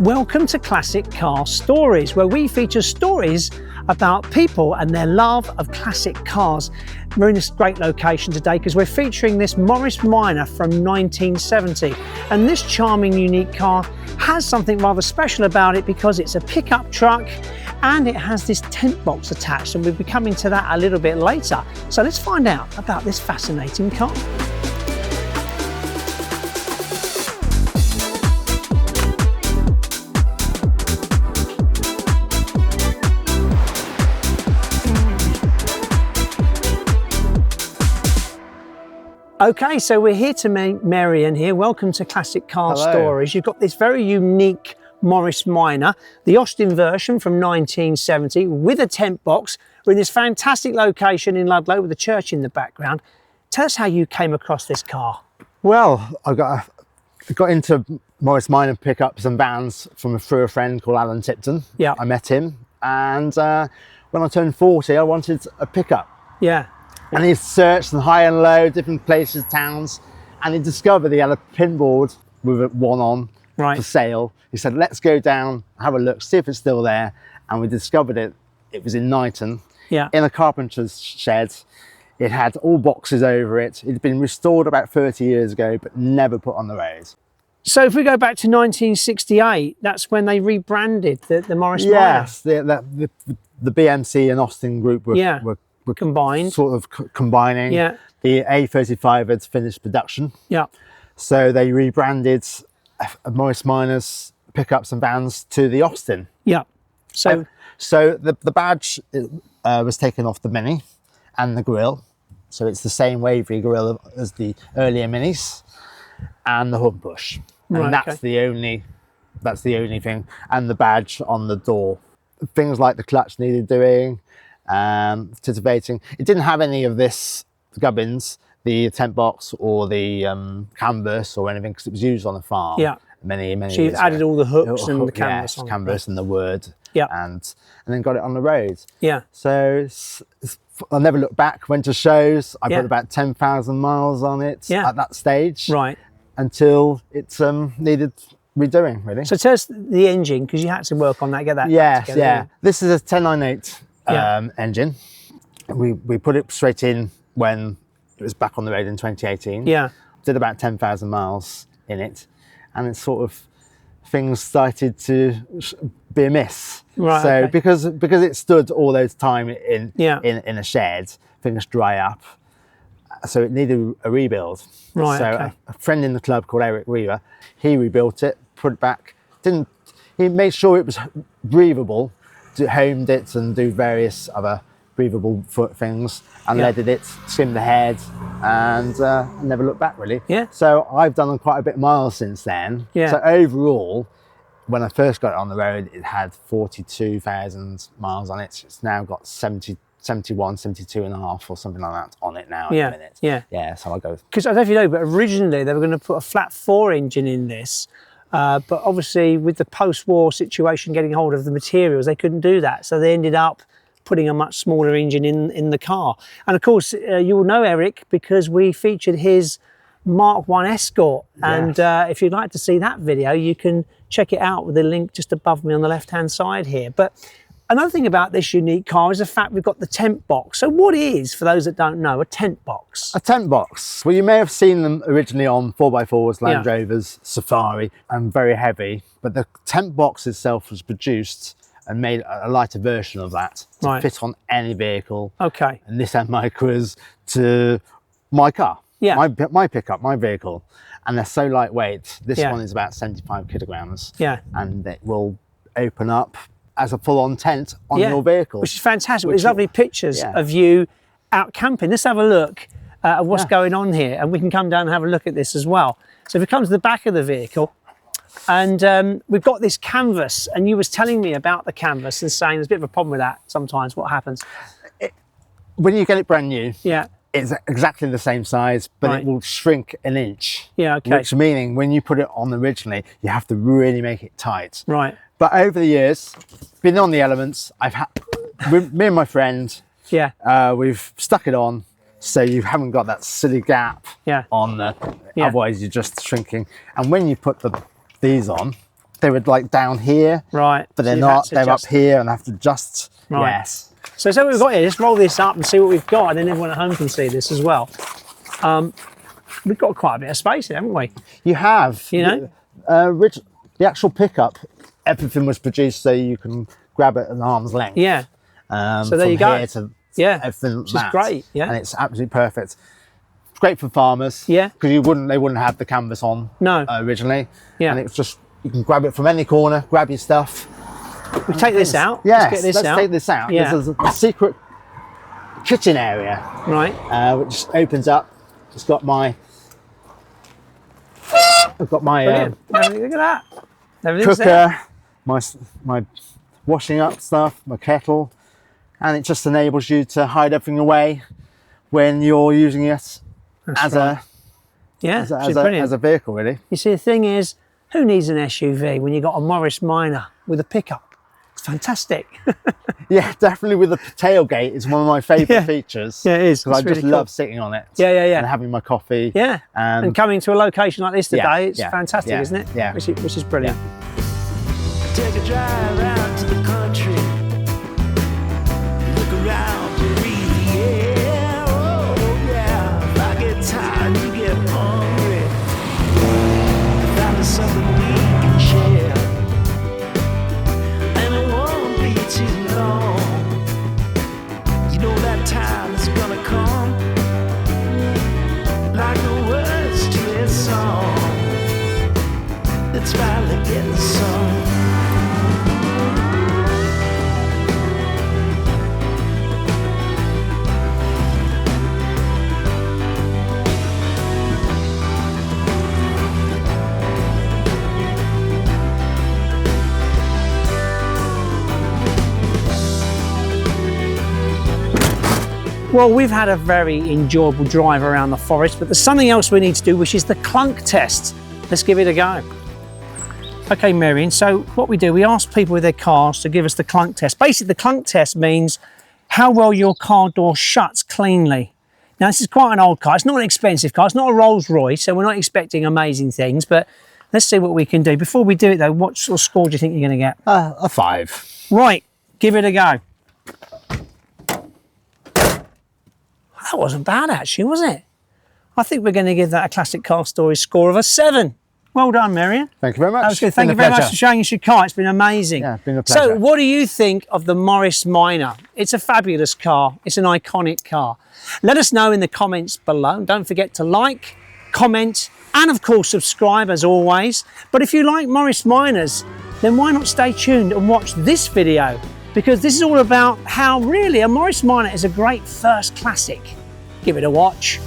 Welcome to Classic Car Stories, where we feature stories about people and their love of classic cars. We're in this great location today because we're featuring this Morris Minor from 1970. And this charming, unique car has something rather special about it because it's a pickup truck and it has this tent box attached, and we'll be coming to that a little bit later. So let's find out about this fascinating car. Okay, so we're here to meet Marion here. Welcome to Classic Car Stories. You've got this very unique Morris Minor, the Austin version from 1970 with a tent box. We're in this fantastic location in Ludlow with the church in the background. Tell us how you came across this car. Well, I got into Morris Minor pickups and vans through a friend called Alan Tipton. Yeah. I met him, and when I turned 40, I wanted a pickup. Yeah. And he searched and high and low, different places, towns, and he discovered he had a pinboard with one on for sale. He said, let's go down, have a look, see if it's still there. And we discovered it. It was in Knighton, in a carpenter's shed. It had all boxes over it. It had been restored about 30 years ago, but never put on the road. So if we go back to 1968, that's when they rebranded the Morris Minor. Yes, the BMC and Austin group were combined, sort of combining. Yeah. The A35 had finished production. Yeah. So they rebranded Morris Minor's pickups and vans to the Austin. Yeah. So the badge was taken off the Mini and the grille. So it's the same wavy grille as the earlier Minis, and the hood push. And that's the only thing. And the badge on the door. Things like the clutch needed doing. Titivating. It didn't have any of this gubbins, the tent box or the canvas or anything, because it was used on a farm. Yeah. Many so you've added all the hooks and the canvas on. Canvas and the word. Yeah. And then got it on the road. Yeah. So I never looked back. Went to shows. I put about 10,000 miles on it at that stage. Right. Until it needed redoing, really. So tell us the engine, because you had to work on that, get that. Yes. Yeah. This is a 1098. Engine. We put it straight in when it was back on the road in 2018. Yeah. Did about 10,000 miles in it, and it's sort of things started to be amiss. Right. So because it stood all those time in a shed, things dry up. So it needed a rebuild. Right. So a friend in the club called Eric Weaver, he rebuilt it, put it back. He made sure it was breathable. Homed it and do various other breathable foot things, and leaded it, trimmed the head, and never looked back, really. Yeah. So I've done quite a bit of miles since then. Yeah. So overall, when I first got it on the road, it had 42,000 miles on it. It's now got 71, 72 and a half or something like that on it now at the minute. Yeah. Yeah, so I go. Because I don't know if you know, but originally they were going to put a flat 4 engine in this. But obviously with the post-war situation, getting hold of the materials, they couldn't do that. So they ended up putting a much smaller engine in the car. And of course, you will know Eric because we featured his Mark 1 Escort. Yes. And if you'd like to see that video, you can check it out with the link just above me on the left-hand side here. But another thing about this unique car is the fact we've got the tent box. So what is, for those that don't know, a tent box? A tent box. Well, you may have seen them originally on 4x4s, Land Rovers, Safari, and very heavy. But the tent box itself was produced and made a lighter version of that to fit on any vehicle. Okay. And Nissan Micras to my car. Yeah. My pickup, my vehicle. And they're so lightweight. This one is about 75 kilograms. Yeah. And it will open up as a full-on tent on your vehicle. Which is fantastic. There's lovely pictures of you out camping. Let's have a look at what's going on here, and we can come down and have a look at this as well. So if we come to the back of the vehicle, and we've got this canvas, and you was telling me about the canvas and saying there's a bit of a problem with that sometimes. What happens? When you get it brand new, it's exactly the same size, but it will shrink an inch. Yeah, okay. Which meaning when you put it on originally, you have to really make it tight. Right. But over the years, been on the elements, me and my friend, we've stuck it on so you haven't got that silly gap on the, otherwise you're just shrinking. And when you put these on, they were like down here, right? but they're So not. They're up here, and I have to adjust. Right. Yes. So what we've got here. Let's roll this up and see what we've got, and then everyone at home can see this as well. We've got quite a bit of space here, haven't we? You have. You know, the actual pickup, everything was produced so you can grab it at an arm's length. Yeah. So there you from go. here to Yeah. everything Which is that. great. Yeah. And it's absolutely perfect. It's great for farmers. Yeah. Because they wouldn't have the canvas on. No. Originally. Yeah. And it's just, you can grab it from any corner, grab your stuff. We take this out. Yes, Let's get this out. take this out. Yeah. This is a secret kitchen area, Right. which opens up. It's got my. I've got my Brilliant. Look at that. Everything's there. cooker, my washing up stuff, my kettle, and it just enables you to hide everything away when you're using it as a vehicle, really. You see, the thing is, who needs an SUV when you've got a Morris Minor with a pickup? It's fantastic. Yeah, definitely with the tailgate is one of my favourite features. Yeah, it is. Because I It's just really love cool. sitting on it. Yeah, yeah, yeah. And having my coffee. Yeah. And coming to a location like this today, Yeah, it's yeah, fantastic, yeah, isn't it? yeah. Which is brilliant. Take a drive out to the country. Look around, breathe the air. Oh yeah, if I get tired, you get hungry. Find us something we can share, and it won't be too long. You know that time is gonna come, like the words to a song. Let's finally get the song. Well, we've had a very enjoyable drive around the forest, but there's something else we need to do, which is the clunk test. Let's give it a go. Okay, Marion, so what we do, we ask people with their cars to give us the clunk test. Basically, the clunk test means how well your car door shuts cleanly. Now, this is quite an old car. It's not an expensive car. It's not a Rolls Royce, so we're not expecting amazing things, but let's see what we can do. Before we do it, though, what sort of score do you think you're going to get? A 5. Right, give it a go. That wasn't bad, actually, was it? I think we're going to give that a Classic Car Stories score of a 7. Well done, Marion. Thank you very much. That was good. Thank you very much for showing us your car. It's been amazing. Yeah, it's been a pleasure. So, what do you think of the Morris Minor? It's a fabulous car. It's an iconic car. Let us know in the comments below. Don't forget to like, comment, and of course subscribe as always. But if you like Morris Minors, then why not stay tuned and watch this video? Because this is all about how really a Morris Minor is a great first classic. Give it a watch.